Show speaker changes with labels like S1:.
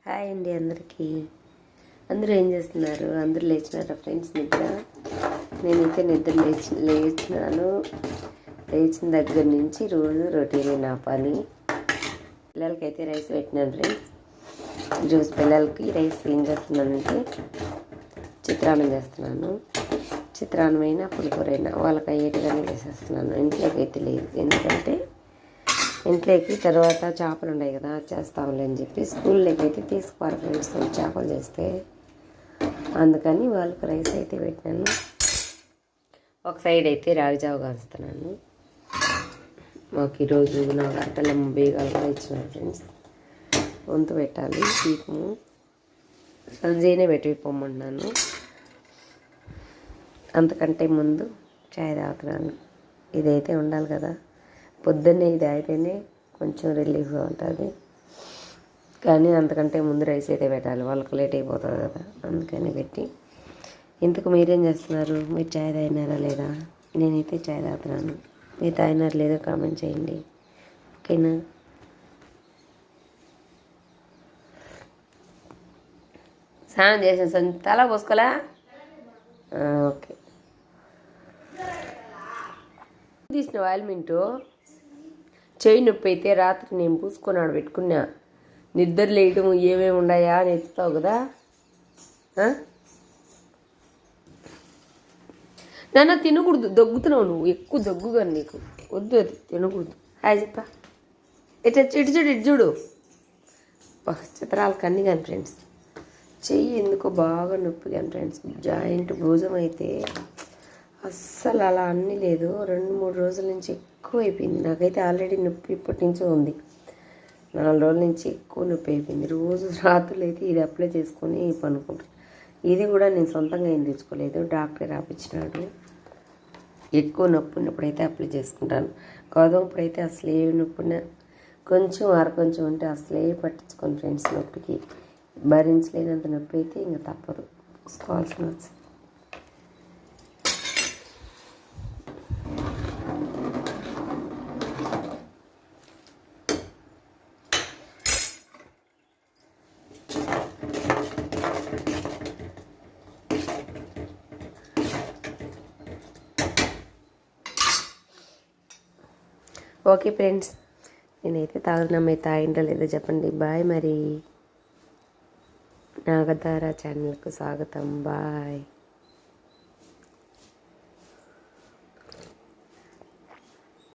S1: Hi అండి అందరికీ. అందరూ ఏం చేస్తున్నారు? అందరూ లేచినారా ఫ్రెండ్స్? నేనైతే నిద్ర లేచినాను. లేచిన దగ్గర నుంచి రోజు రొటీన్ నా పని. పిల్లలకైతే రైస్ పెట్టినాను ఫ్రెండ్స్. జ్యూస్ పిల్లలకి రైస్ ఏం చేస్తున్నానంటే చిత్రాన్నం చేస్తున్నాను. చిత్రాన్నమైనా పులిహోరైనా వాళ్ళకి అయ్యేట్టుగానే చేసేస్తున్నాను. ఇంట్లోకి అయితే లేదు, ఎందుకంటే ఇంట్లోకి తర్వాత చేపలు ఉన్నాయి కదా చేస్తాంలే అని చెప్పి స్కూల్లోకి అయితే తీసుకుపోరు ఫ్రెండ్స్ చేపలు చేస్తే. అందుకని వాళ్ళకి రైస్ అయితే పెట్టినాను. ఒక సైడ్ అయితే రాగిజావ కాస్తున్నాను. మాకు ఈరోజు 4 గంటల బీగాలు కూడా ఇచ్చినారు ఫ్రెండ్స్. వంతు పెట్టాలి, దీపము సబ్జీనే పెట్టి పొమ్మన్నాను. అంతకంటే ముందు చాయ్ తాగుతున్నాను. ఇదైతే ఉండాలి కదా, పొద్దున్నే ఇది అయితేనే కొంచెం రిలీఫ్గా ఉంటుంది. కానీ అంతకంటే ముందు రైస్ అయితే పెట్టాలి, వాళ్ళకి లేట్ అయిపోతుంది కదా, అందుకని పెట్టి. ఇంతకు మీరేం చేస్తున్నారు? మీరు చాయ్ తాగినారా లేదా? నేనైతే చాయ్ తాగుతున్నాను. మీరు తాగినారు లేదో కామెంట్ చేయండి, ఓకేనా? స్నానం చేసిన తల పోసుకోలే, ఓకే. తీసిన ఆయిల్మెంటు చేయి నొప్పి అయితే రాత్రి నేను పూసుకొని పెట్టుకున్నా. నిద్ర లేయటం ఏమేమి ఉన్నాయా అని ఎత్తుతావు కదా. నాన్న తినకూడదు, దగ్గుతున్నావు నువ్వు, ఎక్కువ దగ్గుగా నీకు వద్దు, అది తినకూడదు. హాయ్ చెప్పా, ఇటు చూడు చిత్రాలు కన్నీ కానీ ఫ్రెండ్స్. చెయ్యి ఎందుకో బాగా నొప్పి కానీ ఫ్రెండ్స్. జాయింట్ భుజం అయితే అస్సలు అలా అన్నీ లేదు, 2-3 రోజుల నుంచి ఎక్కువ అయిపోయింది. నాకైతే ఆల్రెడీ నొప్పి ఇప్పటి నుంచో ఉంది. 4 రోజుల నుంచి ఎక్కువ నొప్పి అయిపోయింది. రోజు రాత్రులు అయితే ఇది అప్లై చేసుకొని పనుకుంటాను. ఇది కూడా నేను సొంతంగా ఏం తెచ్చుకోలేదు, డాక్టర్ రాపించినాడు. ఎక్కువ నొప్పి ఉన్నప్పుడైతే అప్లై చేసుకుంటాను. గోధుమప్పుడైతే అసలు ఏ నొప్పినా కొంచెం కొంచెం ఉంటే అసలే పట్టించుకోను ఫ్రెండ్స్. నొప్పికి భరించలేనంత నొప్పి అయితే ఇంకా తప్పదు, చూసుకోవాల్సిన వచ్చింది. ఓకే ఫ్రెండ్స్, నేనైతే తాగుతున్నామైతే తాగింటో లేదో చెప్పండి. బాయ్. మరి నాగధార ఛానల్కు స్వాగతం. బాయ్.